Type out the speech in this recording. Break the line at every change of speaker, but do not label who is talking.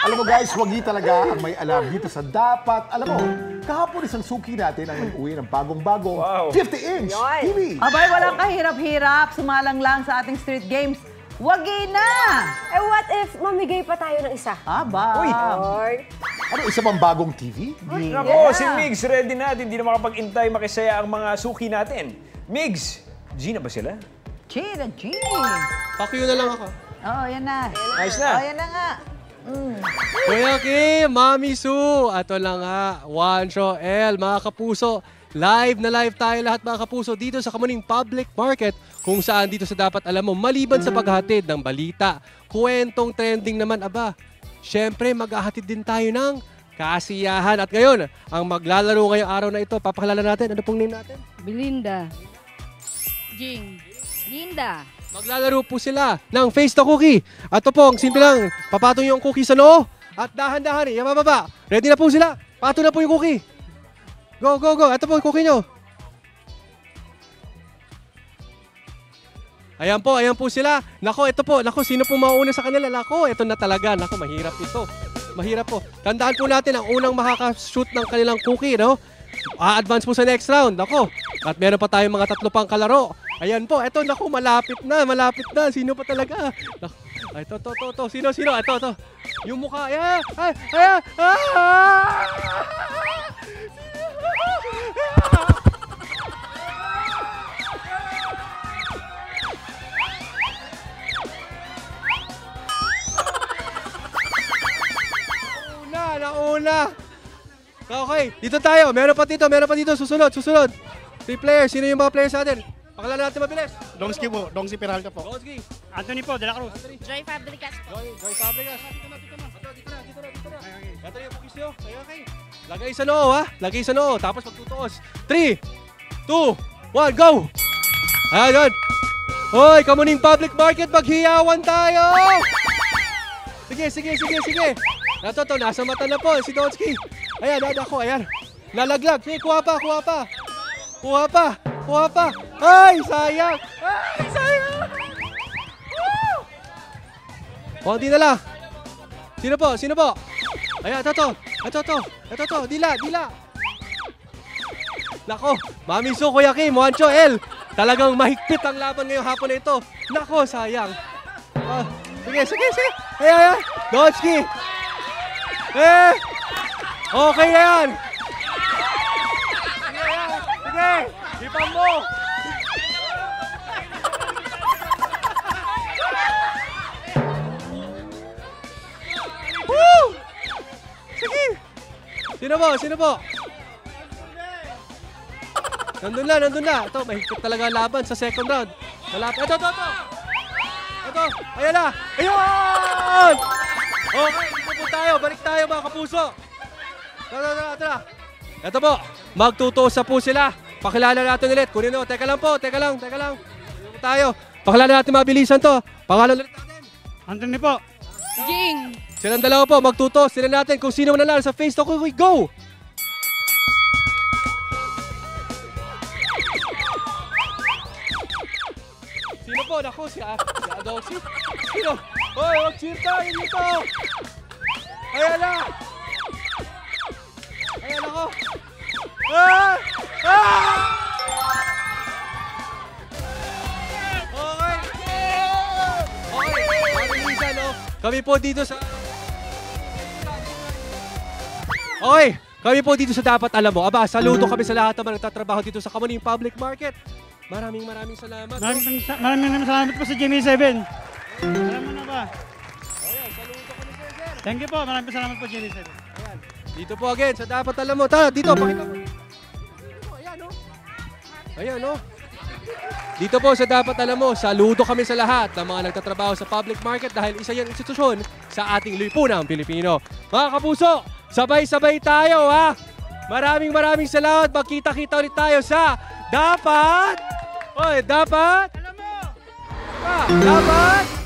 Alam mo guys, wagi talaga ang may alam dito sa Dapat. Alam mo, kahapon isang suki natin ang nag-uwi ng bagong-bagong 50-inch TV.
Abay, walang kahirap-hirap. Sumalang lang sa ating street games. Wagi na!
Eh, what if mamigay pa tayo ng isa?
Aba.
Uy.
Or,
Ano, isa bang bagong TV?
Nako, si Migs, ready na. Hindi na makapag-intay makisaya ang mga suki natin. Migs, G na ba sila?
G na G.
Pakyo na lang ako.
Oo, yan na.
Ayos na.
Oo, yan na nga.
Kuya Kim, Mami Sue, ato lang ha, Juancho L, mga kapuso. Live na live tayo lahat mga kapuso dito sa Kamuning Public Market kung saan dito sa Dapat Alam Mo, maliban sa paghahatid ng balita, kwentong trending naman aba. Siyempre, maghahatid din tayo ng kasiyahan. At ngayon, ang maglalaro ngayong araw na ito, papakilala natin. Ano pong name natin?
Belinda. Jing. Linda.
Maglalaro po sila ng Face the Cookie. At ito po, ang simple lang, papatong yung cookie sa noo at dahan-dahan, ibababa. Ready na po sila? Pato na po yung cookie. Go, go, go. Ito po yung cookie nyo. Ayan po sila. Nako, ito po. Nako, sino po mauna sa kanila? Nako, ito na talaga. Nako, mahirap ito. Mahirap po. Tandaan po natin ang unang makaka-shoot ng kanilang cookie, no? A-advance po sa next round. Nako, at meron pa tayong mga 3 pang kalaro. Ayan po, ito, naku, malapit na. Sino pa talaga? Naku, ito. Sino? Ito. Yung mukha, ayan. Nauna. Okay, dito tayo. Meron pa dito. Susunod. 3 players. Sino yung mga players natin? Pakilala natin mabilis.
Dongski po, Dongsi Peralta po.
Dongski.
Anthony po, De La Cruz.
Joy Fabricas po.
Joy Fabricas. Dito na. Ito na yung cookies nyo. Okay. Lagay sa noo, ha? Lagay sa noo. Tapos magtutuos. 3, 2, 1, go! Ayan. Hoy, Kamuning Public Market, maghiyawan tayo! Sige. Ito, nasa mata na po, si Donsky. Ayan. Lalaglag. Sige, kuha pa. Ay, sayang! Konti na lang. Sino po? Ayan, ito. Dila. Nako, Mami Sue, Kuya Kim, Juancho L. Talagang mahigpit ang laban ngayong hapon na ito. Nako, sayang. Sige. Ayan. Donsky. Okay yan. Sige. Ipan mo. Woo! Sige. Sino po? Nandun na. Ito, mahigpit talaga ang laban sa second round. Malapit. Ito. Ayan na. Ayun! Okay, dito po tayo. Balik tayo mga kapuso. Tara. Ito po, magtutuos na po sila. Pakilala natin ulit. Kunin nyo. Teka lang. Dito tayo. Pakilala natin mabilisan to. Pangalan ulit natin.
Anthony po.
Jing.
Silang dalawa po, magtutuos. Sila natin kung sino mananalo sa Face the Cookie. Go! Sino po? Naku, si Adoxy. Sino? Hoy, mag-cheer tayo dito! Ayan ako! Mabilisan, no? Kami po dito sa... Kami po dito sa Dapat Alam Mo. Aba, saludo kami sa lahat naman nagtatrabaho dito sa Kamuning Public Market. Maraming salamat.
Maraming salamat po sa GMA7. Alam mo na ba?
Saludo kami sir.
Thank you po, maraming salamat po GMA7.
Ayan. Dito po again sa Dapat Alam Mo. Tara, dito, pakita mo. Ayan, no? Dito po sa Dapat Alam Mo, saludo kami sa lahat ng mga nagtatrabaho sa public market dahil isa yan institusyon sa ating lipunang Pilipino. Mga kapuso, sabay-sabay tayo, ha? Maraming salamat. Magkita-kita ulit tayo sa Dapat! Dapat! Alam Mo! Dapat!